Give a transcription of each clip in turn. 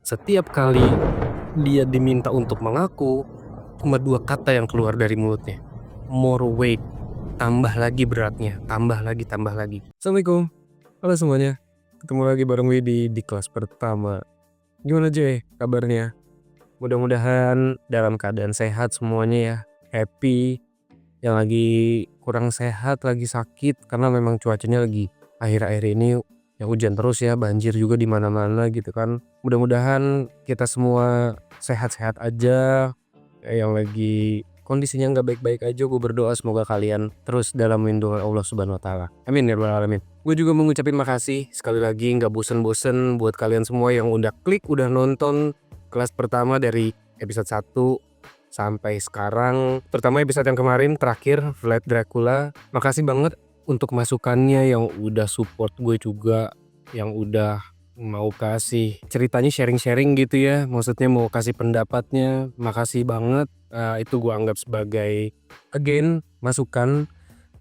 Setiap kali dia diminta untuk mengaku, cuma 2 kata yang keluar dari mulutnya. More weight. Tambah lagi beratnya, tambah lagi, tambah lagi. Assalamualaikum, halo semuanya. Ketemu lagi bareng Widi di kelas pertama. Gimana Jay kabarnya? Mudah-mudahan dalam keadaan sehat semuanya ya. Happy. Yang lagi kurang sehat, lagi sakit karena memang cuacanya lagi akhir-akhir ini ya hujan terus ya, banjir juga di mana-mana gitu kan. Mudah-mudahan kita semua sehat-sehat aja. Yang lagi kondisinya nggak baik-baik aja, gue berdoa semoga kalian terus dalam lindungan Allah Subhanahu Wa Taala. Amin ya rabbal alamin. Gue juga mau ngucapin makasih sekali lagi, nggak bosen-bosen buat kalian semua yang udah klik, udah nonton kelas pertama dari episode 1 sampai sekarang. Terutama episode yang kemarin terakhir Vlad Dracula. Makasih banget untuk masukannya yang udah support gue juga, yang udah mau kasih ceritanya, sharing-sharing gitu ya, maksudnya mau kasih pendapatnya. Makasih banget. Itu gue anggap sebagai again masukan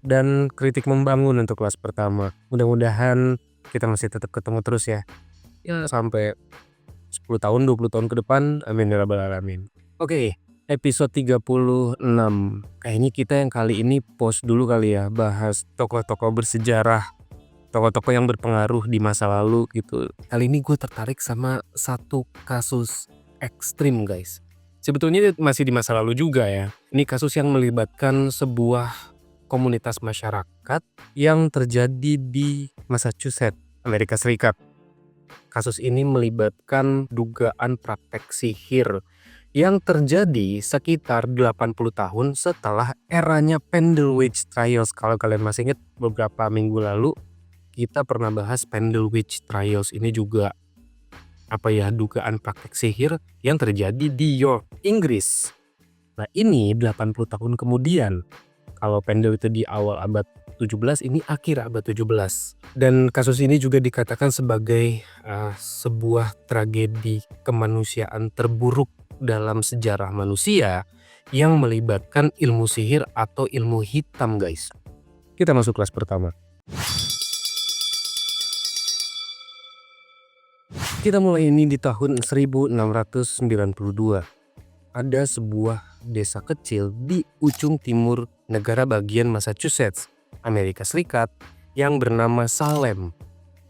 dan kritik membangun untuk kelas pertama. Mudah-mudahan kita masih tetap ketemu terus ya sampai 10 tahun 20 tahun ke depan, amin ya rabbal alamin. Oke, episode 36. Kayaknya kita yang kali ini pause dulu kali ya, bahas tokoh-tokoh bersejarah, tokoh-tokoh yang berpengaruh di masa lalu gitu. Kali ini gue tertarik sama satu kasus ekstrim guys. Sebetulnya masih di masa lalu juga ya. Ini kasus yang melibatkan sebuah komunitas masyarakat yang terjadi di Massachusetts, Amerika Serikat. Kasus ini melibatkan dugaan praktek sihir yang terjadi sekitar 80 tahun setelah eranya Pendle Witch Trials. Kalau kalian masih ingat, beberapa minggu lalu kita pernah bahas Pendle Witch Trials. Ini juga dugaan praktek sihir yang terjadi di York, Inggris. Nah ini 80 tahun kemudian. Kalau Pendle itu di awal abad 17, ini akhir abad 17. Dan kasus ini juga dikatakan sebagai sebuah tragedi kemanusiaan terburuk dalam sejarah manusia yang melibatkan ilmu sihir atau ilmu hitam guys. Kita masuk kelas pertama. Kita mulai ini di tahun 1692. Ada sebuah desa kecil di ujung timur negara bagian Massachusetts, Amerika Serikat, yang bernama Salem.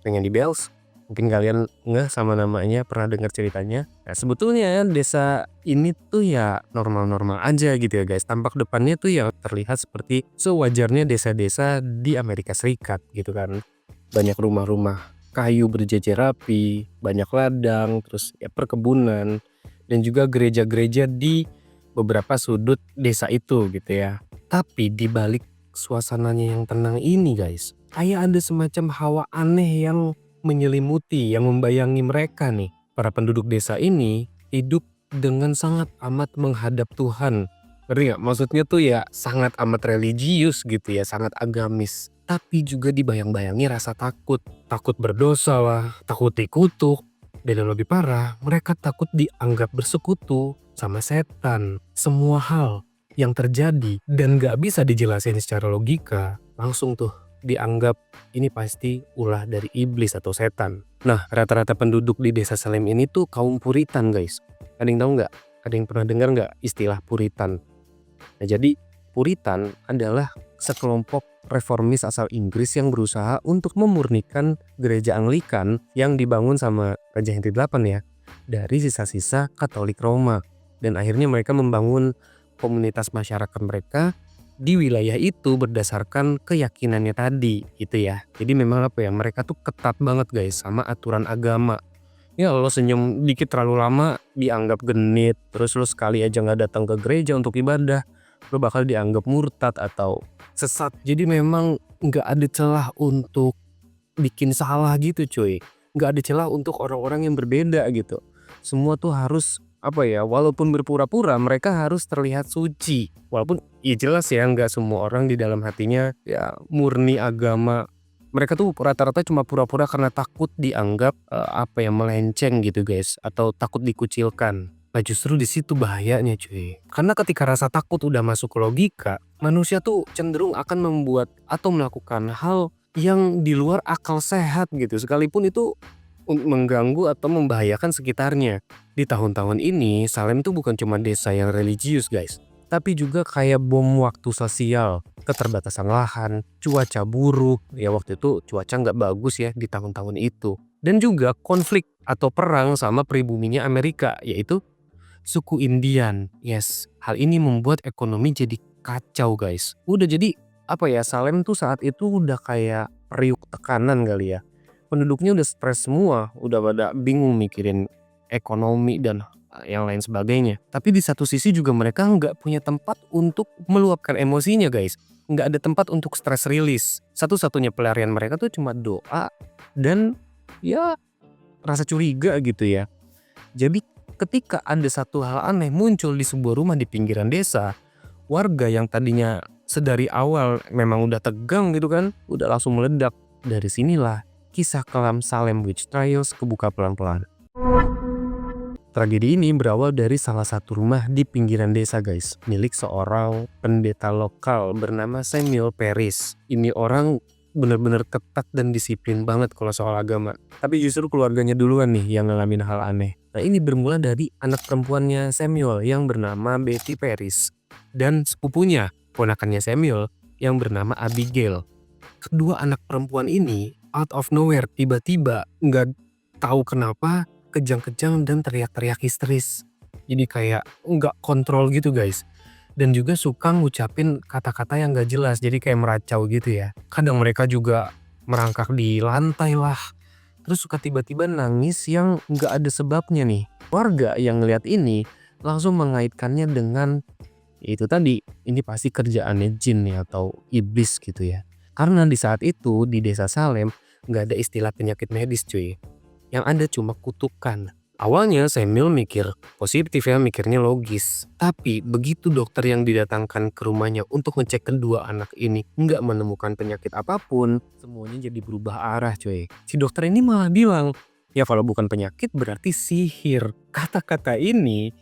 Pengen di Bells? Mungkin kalian nggak sama namanya, pernah dengar ceritanya. Nah sebetulnya desa ini tuh ya normal-normal aja gitu ya guys. Tampak depannya tuh ya terlihat seperti sewajarnya desa-desa di Amerika Serikat gitu kan. Banyak rumah-rumah kayu berjejer rapi, banyak ladang, terus ya perkebunan, dan juga gereja-gereja di beberapa sudut desa itu gitu ya. Tapi di balik suasananya yang tenang ini guys, kayak ada semacam hawa aneh yang menyelimuti, yang membayangi mereka nih. Para penduduk desa ini hidup dengan sangat amat menghadap Tuhan. Ngerti gak? Maksudnya tuh ya sangat amat religius gitu ya, sangat agamis. Tapi juga dibayang-bayangi rasa takut. Takut berdosa lah, takut dikutuk. Dan yang lebih parah, mereka takut dianggap bersekutu sama setan. Semua hal yang terjadi dan gak bisa dijelasin secara logika, langsung tuh dianggap ini pasti ulah dari iblis atau setan. Nah, rata-rata penduduk di desa Salem ini tuh kaum Puritan guys. Ada yang tahu nggak? Ada yang pernah dengar nggak istilah Puritan? Nah, jadi Puritan adalah sekelompok reformis asal Inggris yang berusaha untuk memurnikan gereja Anglikan yang dibangun sama Raja Henry VIII ya, dari sisa-sisa Katolik Roma. Dan akhirnya mereka membangun komunitas masyarakat mereka di wilayah itu berdasarkan keyakinannya tadi gitu ya. Jadi memang mereka tuh ketat banget guys sama aturan agama. Ya lo senyum dikit terlalu lama dianggap genit, terus lo sekali aja gak datang ke gereja untuk ibadah, lo bakal dianggap murtad atau sesat. Jadi memang gak ada celah untuk bikin salah gitu cuy. Gak ada celah untuk orang-orang yang berbeda gitu. Semua tuh harus walaupun berpura-pura mereka harus terlihat suci. Walaupun ya jelas ya gak semua orang di dalam hatinya ya murni agama. Mereka tuh rata-rata cuma pura-pura karena takut dianggap melenceng gitu guys, atau takut dikucilkan. Nah justru di situ bahayanya cuy. Karena ketika rasa takut udah masuk ke logika, manusia tuh cenderung akan membuat atau melakukan hal yang di luar akal sehat gitu. Sekalipun itu mengganggu atau membahayakan sekitarnya. Di tahun-tahun ini, Salem tuh bukan cuma desa yang religius guys, tapi juga kayak bom waktu sosial, keterbatasan lahan, cuaca buruk, ya waktu itu cuaca nggak bagus ya di tahun-tahun itu. Dan juga konflik atau perang sama pribuminya Amerika, yaitu suku Indian. Yes, hal ini membuat ekonomi jadi kacau guys. Udah jadi apa ya, Salem tuh saat itu udah kayak periuk tekanan kali ya. Penduduknya udah stres semua, udah pada bingung mikirin ekonomi dan yang lain sebagainya. Tapi di satu sisi juga mereka nggak punya tempat untuk meluapkan emosinya guys. Nggak ada tempat untuk stress release. Satu-satunya pelarian mereka tuh cuma doa dan ya rasa curiga gitu ya. Jadi ketika ada satu hal aneh muncul di sebuah rumah di pinggiran desa, warga yang tadinya sedari awal memang udah tegang gitu kan, udah langsung meledak. Dari sinilah kisah kelam Salem Witch Trials kebuka pelan-pelan. Tragedi ini berawal dari salah satu rumah di pinggiran desa guys, milik seorang pendeta lokal bernama Samuel Parris. Ini orang bener-bener ketat dan disiplin banget kalau soal agama. Tapi justru keluarganya duluan nih yang ngalamin hal aneh. Nah ini bermula dari anak perempuannya Samuel yang bernama Betty Parris. Dan sepupunya, ponakannya Samuel yang bernama Abigail. Kedua anak perempuan ini out of nowhere tiba-tiba nggak tahu kenapa kejang-kejang dan teriak-teriak histeris. Jadi kayak nggak kontrol gitu guys. Dan juga suka ngucapin kata-kata yang gak jelas, jadi kayak meracau gitu ya. Kadang mereka juga merangkak di lantai lah. Terus suka tiba-tiba nangis yang gak ada sebabnya nih. Warga yang ngeliat ini langsung mengaitkannya dengan itu tadi, ini pasti kerjaannya jin nih atau iblis gitu ya. Karena di saat itu di desa Salem gak ada istilah penyakit medis cuy. Yang ada cuma kutukan. Awalnya Samuel mikir positif ya, mikirnya logis. Tapi begitu dokter yang didatangkan ke rumahnya untuk ngecek kedua anak ini nggak menemukan penyakit apapun, semuanya jadi berubah arah coy. Si dokter ini malah bilang, ya kalau bukan penyakit berarti sihir. Kata-kata ini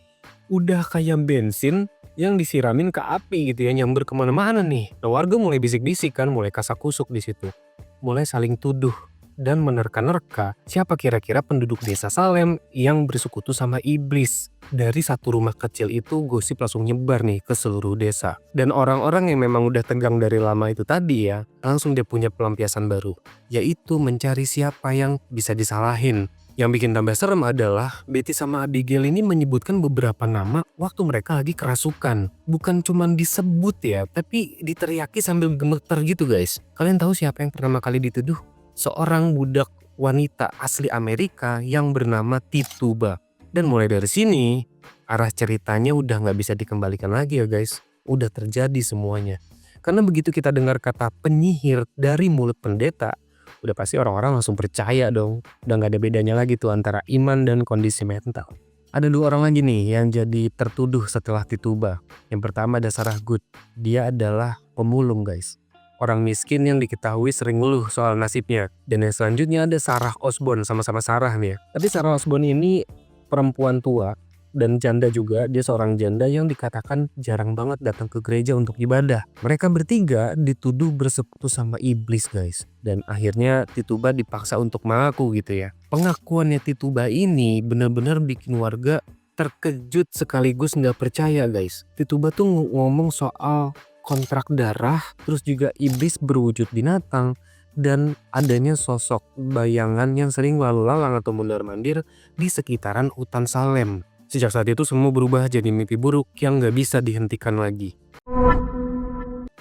udah kayak bensin yang disiramin ke api gitu ya, nyamber kemana-mana nih. Nah, warga mulai bisik-bisik kan, mulai kasak-kusuk di situ. Mulai saling tuduh dan menerka-nerka siapa kira-kira penduduk desa Salem yang bersekutu sama iblis. Dari satu rumah kecil itu gosip langsung nyebar nih ke seluruh desa. Dan orang-orang yang memang udah tegang dari lama itu tadi ya, langsung dia punya pelampiasan baru, yaitu mencari siapa yang bisa disalahin. Yang bikin tambah serem adalah Betty sama Abigail ini menyebutkan beberapa nama waktu mereka lagi kerasukan. Bukan cuman disebut ya, tapi diteriaki sambil gemeter gitu guys. Kalian tahu siapa yang pertama kali dituduh? Seorang budak wanita asli Amerika yang bernama Tituba. Dan mulai dari sini, arah ceritanya udah gak bisa dikembalikan lagi ya guys. Udah terjadi semuanya. Karena begitu kita dengar kata penyihir dari mulut pendeta, udah pasti orang-orang langsung percaya dong. Udah gak ada bedanya lagi tuh antara iman dan kondisi mental. Ada dua orang lagi nih yang jadi tertuduh setelah Tituba. Yang pertama ada Sarah Good. Dia adalah pemulung guys. Orang miskin yang diketahui sering ngeluh soal nasibnya. Dan yang selanjutnya ada Sarah Osborne, sama-sama Sarah nih ya. Tapi Sarah Osborne ini perempuan tua dan janda juga. Dia seorang janda yang dikatakan jarang banget datang ke gereja untuk ibadah. Mereka bertiga dituduh bersekutu sama iblis guys. Dan akhirnya Tituba dipaksa untuk mengaku gitu ya. Pengakuannya Tituba ini benar-benar bikin warga terkejut sekaligus nggak percaya guys. Tituba tuh ngomong soal kontrak darah, terus juga iblis berwujud binatang, dan adanya sosok bayangan yang sering lalu lalang atau mondar-mandir di sekitaran hutan Salem. Sejak saat itu semua berubah jadi mimpi buruk yang gak bisa dihentikan lagi.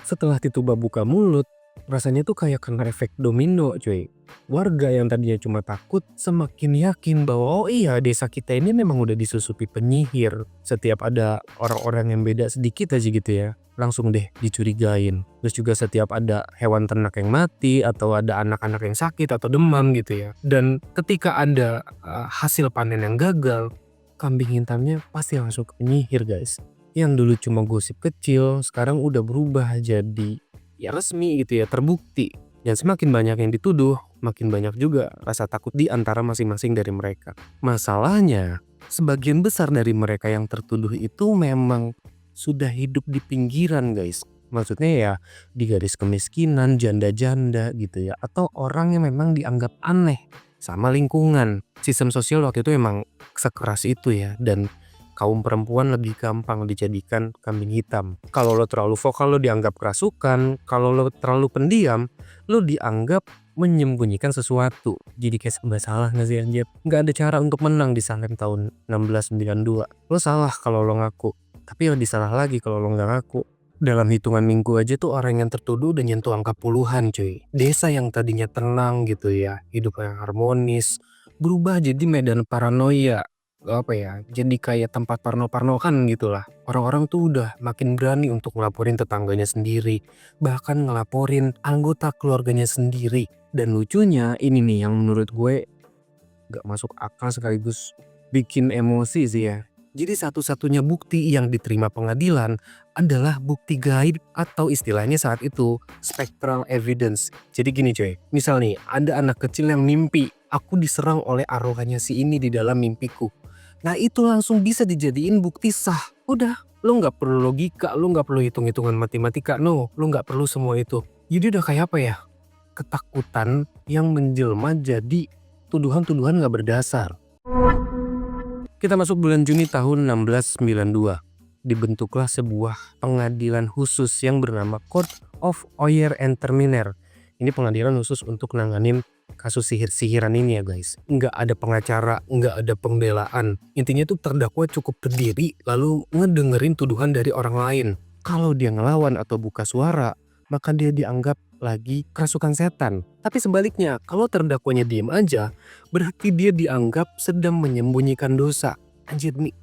Setelah Tituba buka mulut, rasanya tuh kayak kena efek domino cuy. Warga yang tadinya cuma takut semakin yakin bahwa oh iya desa kita ini memang udah disusupi penyihir. Setiap ada orang-orang yang beda sedikit aja gitu ya, langsung deh dicurigain. Terus juga setiap ada hewan ternak yang mati atau ada anak-anak yang sakit atau demam gitu ya. Dan ketika ada hasil panen yang gagal, kambing hitamnya pasti langsung ke penyihir guys. Yang dulu cuma gosip kecil, sekarang udah berubah jadi ya resmi gitu ya, terbukti. Dan semakin banyak yang dituduh, makin banyak juga rasa takut di antara masing-masing dari mereka. Masalahnya, sebagian besar dari mereka yang tertuduh itu memang sudah hidup di pinggiran guys. Maksudnya ya di garis kemiskinan, janda-janda gitu ya. Atau orang yang memang dianggap aneh sama lingkungan. Sistem sosial waktu itu emang sekeras itu ya, dan kaum perempuan lebih gampang dijadikan kambing hitam. Kalau lo terlalu vokal lo dianggap kerasukan, kalau lo terlalu pendiam lo dianggap menyembunyikan sesuatu. Jadi kayak serba salah gak sih anjir? Gak ada cara untuk menang di Salem tahun 1692. Lo salah kalau lo ngaku, tapi lebih salah lagi kalau lo gak ngaku. Dalam hitungan minggu aja tuh orang yang tertuduh udah nyentuh angka puluhan cuy. Desa yang tadinya tenang gitu ya, hidup yang harmonis, berubah jadi medan paranoia. Apa ya, jadi kayak tempat parno-parnokan gitu lah. Orang-orang tuh udah makin berani untuk ngelaporin tetangganya sendiri, bahkan ngelaporin anggota keluarganya sendiri. Dan lucunya ini nih yang menurut gue gak masuk akal sekaligus bikin emosi sih ya. Jadi satu-satunya bukti yang diterima pengadilan adalah bukti gaib atau istilahnya saat itu spectral evidence. Jadi gini coy, misal nih ada anak kecil yang mimpi aku diserang oleh arwahnya si ini di dalam mimpiku. Nah itu langsung bisa dijadiin bukti sah. Udah, lo gak perlu logika, lo gak perlu hitung-hitungan matematika, no, lo gak perlu semua itu. Jadi udah kayak apa ya, ketakutan yang menjelma jadi tuduhan-tuduhan gak berdasar. Kita masuk bulan Juni tahun 1692. Dibentuklah sebuah pengadilan khusus yang bernama Court of Oyer and Terminer. Ini pengadilan khusus untuk nanganin kasus sihir-sihiran ini ya guys. Nggak ada pengacara, nggak ada pembelaan. Intinya tuh terdakwa cukup berdiri lalu ngedengerin tuduhan dari orang lain. Kalau dia ngelawan atau buka suara, maka dia dianggap lagi kerasukan setan. Tapi sebaliknya, kalau terdakwanya diem aja, berarti dia dianggap sedang menyembunyikan dosa. Anjir nih,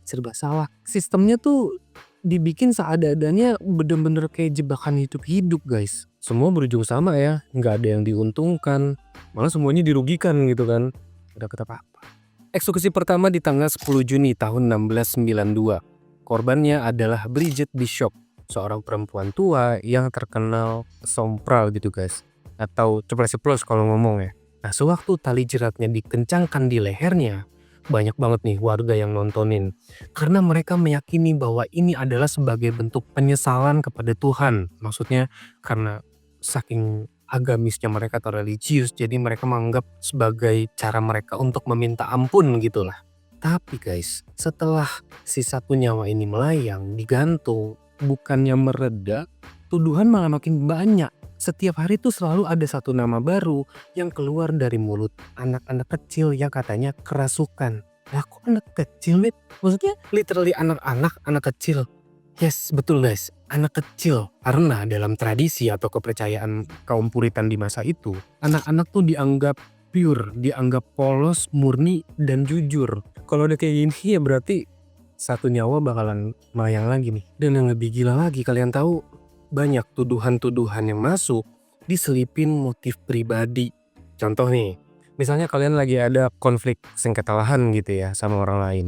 serba salah. Sistemnya tuh dibikin seadanya bener-bener kayak jebakan hidup-hidup guys. Semua berujung sama ya, nggak ada yang diuntungkan, malah semuanya dirugikan gitu kan. Gak dapet apa-apa. Eksekusi pertama di tanggal 10 Juni tahun 1692. Korbannya adalah Bridget Bishop, seorang perempuan tua yang terkenal sompral gitu guys, atau ceplos-ceplos kalau ngomong ya. Nah sewaktu tali jeratnya dikencangkan di lehernya, banyak banget nih warga yang nontonin karena mereka meyakini bahwa ini adalah sebagai bentuk penyesalan kepada Tuhan. Maksudnya karena saking agamisnya mereka atau religius, jadi mereka menganggap sebagai cara mereka untuk meminta ampun gitulah. Tapi guys, setelah si satu nyawa ini melayang digantung, bukannya mereda, tuduhan malah makin banyak. Setiap hari tuh selalu ada satu nama baru yang keluar dari mulut anak-anak kecil yang katanya kerasukan. Lah kok anak kecil, Mit? Maksudnya literally anak-anak, anak kecil. Yes, betul guys, anak kecil. Karena dalam tradisi atau kepercayaan kaum Puritan di masa itu, anak-anak tuh dianggap pure, dianggap polos, murni, dan jujur. Kalau udah kayak gini ya berarti satu nyawa bakalan melayang lagi nih. Dan yang lebih gila lagi, kalian tahu banyak tuduhan-tuduhan yang masuk diselipin motif pribadi. Contoh nih, misalnya kalian lagi ada konflik sengketa lahan gitu ya sama orang lain.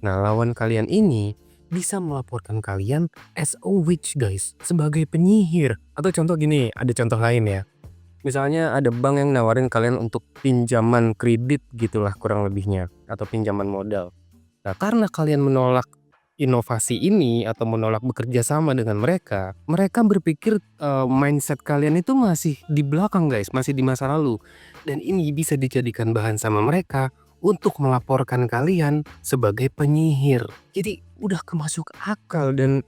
Nah lawan kalian ini bisa melaporkan kalian as a witch guys, sebagai penyihir. Atau contoh gini, ada contoh lain ya. Misalnya ada bank yang nawarin kalian untuk pinjaman kredit gitulah kurang lebihnya, atau pinjaman modal. Nah karena kalian menolak inovasi ini atau menolak bekerja sama dengan mereka, mereka berpikir mindset kalian itu masih di belakang guys, masih di masa lalu. Dan ini bisa dijadikan bahan sama mereka untuk melaporkan kalian sebagai penyihir. Jadi udah kemasuk akal dan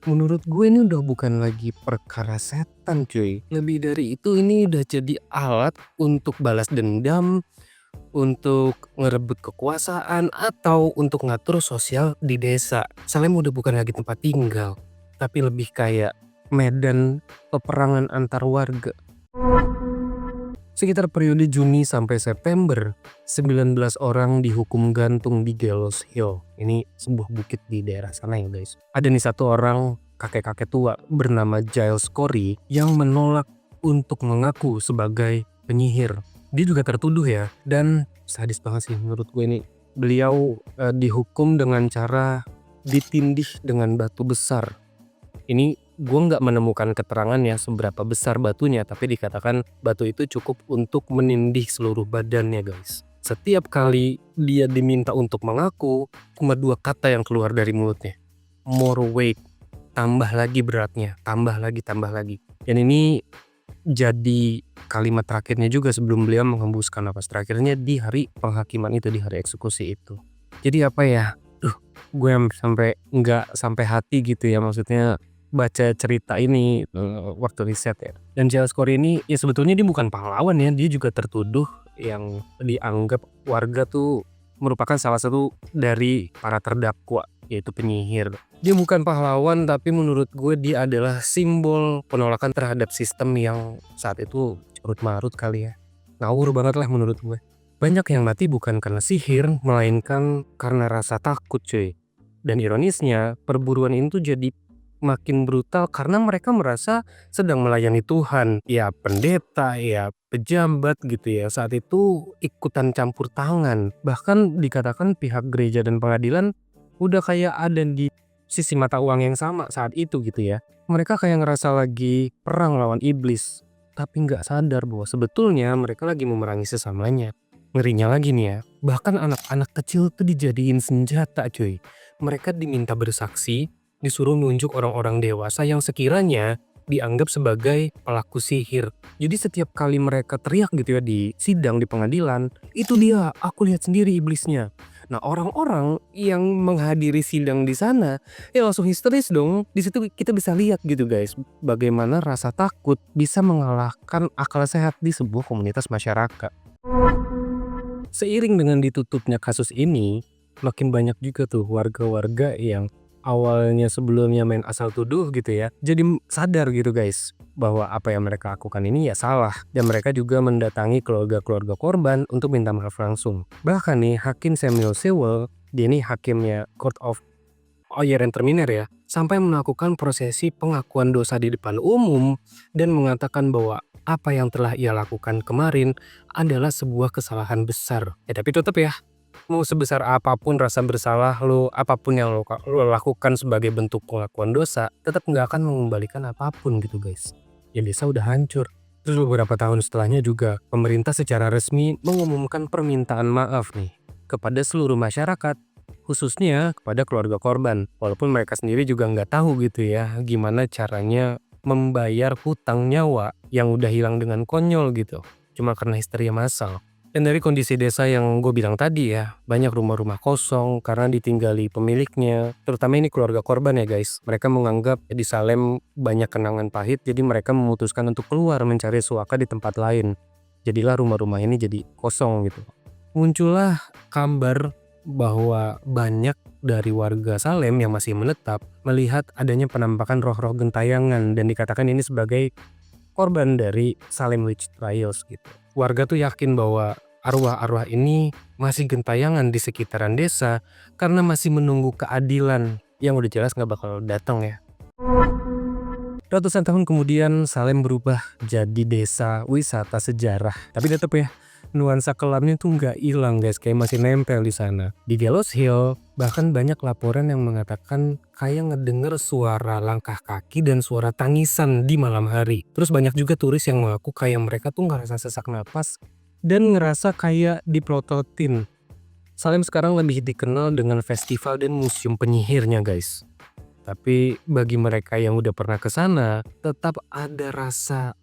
menurut gue ini udah bukan lagi perkara setan cuy. Lebih dari itu ini udah jadi alat untuk balas dendam, untuk ngerebut kekuasaan, atau untuk ngatur sosial di desa. Salem udah bukan lagi tempat tinggal, tapi lebih kayak medan peperangan antar warga. Sekitar periode Juni sampai September, 19 orang dihukum gantung di Gallows Hill. Ini sebuah bukit di daerah sana ya guys. Ada nih satu orang kakek-kakek tua bernama Giles Corey yang menolak untuk mengaku sebagai penyihir. Dia juga tertuduh ya, dan sadis banget sih menurut gue ini. Beliau dihukum dengan cara ditindih dengan batu besar. Ini gue nggak menemukan keterangan ya seberapa besar batunya, tapi dikatakan batu itu cukup untuk menindih seluruh badannya guys. Setiap kali dia diminta untuk mengaku, cuma dua kata yang keluar dari mulutnya. More weight, tambah lagi beratnya, tambah lagi. Dan ini jadi kalimat terakhirnya juga sebelum beliau menghembuskan napas terakhirnya di hari penghakiman itu, di hari eksekusi itu. Jadi apa ya, gue sampai nggak sampai hati gitu ya, maksudnya baca cerita ini waktu riset ya. Dan Giles Corey ini ya sebetulnya dia bukan pahlawan ya, dia juga tertuduh yang dianggap warga tuh merupakan salah satu dari para terdakwa, yaitu penyihir. Dia bukan pahlawan, tapi menurut gue dia adalah simbol penolakan terhadap sistem yang saat itu carut-marut kali ya. Ngawur banget lah menurut gue. Banyak yang mati bukan karena sihir, melainkan karena rasa takut cuy. Dan ironisnya, perburuan ini tuh jadi makin brutal karena mereka merasa sedang melayani Tuhan. Ya pendeta, ya pejabat gitu ya. Saat itu ikutan campur tangan. Bahkan dikatakan pihak gereja dan pengadilan udah kayak ada di sisi mata uang yang sama saat itu gitu ya. Mereka kayak ngerasa lagi perang lawan iblis, tapi nggak sadar bahwa sebetulnya mereka lagi memerangi sesamanya. Ngerinya lagi nih ya, bahkan anak-anak kecil tuh dijadiin senjata cuy. Mereka diminta bersaksi, disuruh nunjuk orang-orang dewasa yang sekiranya dianggap sebagai pelaku sihir. Jadi setiap kali mereka teriak gitu ya di sidang, di pengadilan, itu dia, aku lihat sendiri iblisnya. Nah, orang-orang yang menghadiri sidang di sana ya langsung histeris dong. Di situ kita bisa lihat gitu guys, bagaimana rasa takut bisa mengalahkan akal sehat di sebuah komunitas masyarakat. Seiring dengan ditutupnya kasus ini, makin banyak juga tuh warga-warga yang awalnya sebelumnya main asal tuduh gitu ya, jadi sadar gitu guys, bahwa apa yang mereka lakukan ini ya salah. Dan mereka juga mendatangi keluarga-keluarga korban untuk minta maaf langsung. Bahkan nih, Hakim Samuel Sewell, dia ini hakimnya Court of Oyer and Terminer ya, sampai melakukan prosesi pengakuan dosa di depan umum dan mengatakan bahwa apa yang telah ia lakukan kemarin adalah sebuah kesalahan besar. Ya tapi tetap ya, mau sebesar apapun rasa bersalah lo, apapun yang lo lakukan sebagai bentuk pengakuan dosa, tetap nggak akan mengembalikan apapun gitu guys. Ya desa udah hancur. Terus beberapa tahun setelahnya juga, pemerintah secara resmi mengumumkan permintaan maaf nih kepada seluruh masyarakat, khususnya kepada keluarga korban. Walaupun mereka sendiri juga nggak tahu gitu ya, gimana caranya membayar hutang nyawa yang udah hilang dengan konyol gitu, cuma karena histeria massal. Dan dari kondisi desa yang gue bilang tadi ya, banyak rumah-rumah kosong karena ditinggali pemiliknya, terutama ini keluarga korban ya guys. Mereka menganggap di Salem banyak kenangan pahit, jadi mereka memutuskan untuk keluar mencari suaka di tempat lain. Jadilah rumah-rumah ini jadi kosong gitu. Muncullah kabar bahwa banyak dari warga Salem yang masih menetap melihat adanya penampakan roh-roh gentayangan dan dikatakan ini sebagai korban dari Salem Witch Trials gitu. Warga tuh yakin bahwa arwah-arwah ini masih gentayangan di sekitaran desa karena masih menunggu keadilan yang udah jelas nggak bakal datang ya. Ratusan tahun kemudian Salem berubah jadi desa wisata sejarah. Tapi tetap ya, nuansa kelamnya tuh nggak hilang guys, kayak masih nempel di sana. Di Gallows Hill bahkan banyak laporan yang mengatakan kayak ngedenger suara langkah kaki dan suara tangisan di malam hari. Terus banyak juga turis yang mengaku kayak mereka tuh ngerasa sesak napas dan ngerasa kayak diplototin. Salem sekarang lebih dikenal dengan festival dan museum penyihirnya guys. Tapi bagi mereka yang udah pernah ke sana, tetap ada rasa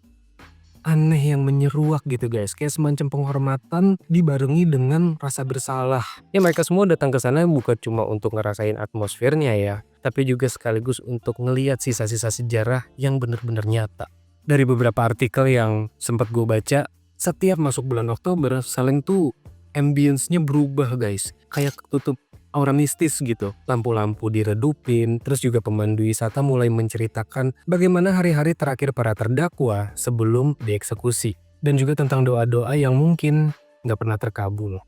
aneh yang menyeruak gitu guys, kayak semacam penghormatan dibarengi dengan rasa bersalah. Ya mereka semua datang ke sana bukan cuma untuk ngerasain atmosfernya ya, tapi juga sekaligus untuk ngelihat sisa-sisa sejarah yang benar-benar nyata. Dari beberapa artikel yang sempat gue baca, setiap masuk bulan Oktober, Salem tuh ambience-nya berubah guys, kayak ketutup aura mistis gitu. Lampu-lampu diredupin, terus juga pemandu wisata mulai menceritakan bagaimana hari-hari terakhir para terdakwa sebelum dieksekusi. Dan juga tentang doa-doa yang mungkin nggak pernah terkabul.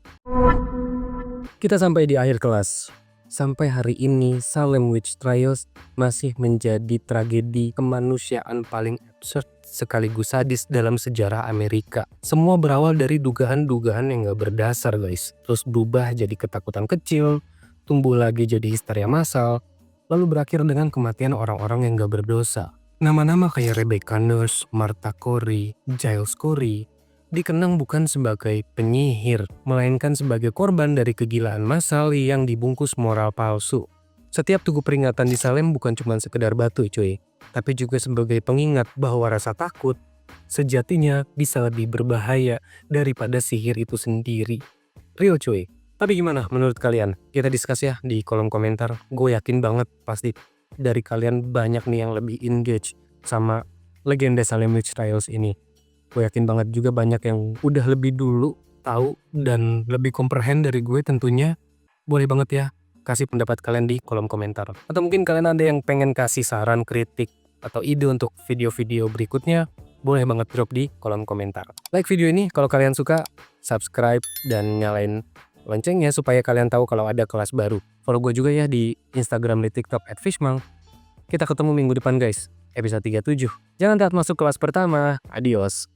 Kita sampai di akhir kelas. Sampai hari ini, Salem Witch Trials masih menjadi tragedi kemanusiaan paling absurd sekaligus sadis dalam sejarah Amerika. Semua berawal dari dugaan-dugaan yang gak berdasar guys. Terus berubah jadi ketakutan kecil, tumbuh lagi jadi histeria massal, lalu berakhir dengan kematian orang-orang yang gak berdosa. Nama-nama kayak Rebecca Nurse, Martha Corey, Giles Corey dikenang bukan sebagai penyihir, melainkan sebagai korban dari kegilaan massal yang dibungkus moral palsu. Setiap tugu peringatan di Salem bukan cuma sekedar batu cuy, tapi juga sebagai pengingat bahwa rasa takut sejatinya bisa lebih berbahaya daripada sihir itu sendiri. Real cuy. Tapi gimana menurut kalian? Kita discuss ya di kolom komentar. Gue yakin banget pasti dari kalian banyak nih yang lebih engage sama legenda Salem Witch Trials ini. Gue yakin banget juga banyak yang udah lebih dulu tahu dan lebih comprehend dari gue tentunya. Boleh banget ya kasih pendapat kalian di kolom komentar. Atau mungkin kalian ada yang pengen kasih saran, kritik, atau ide untuk video-video berikutnya, boleh banget drop di kolom komentar. Like video ini kalau kalian suka, subscribe, dan nyalain loncengnya supaya kalian tahu kalau ada kelas baru. Follow gue juga ya di Instagram, di TikTok @fishmang. Kita ketemu minggu depan guys, episode 37. Jangan telat masuk kelas pertama. Adios.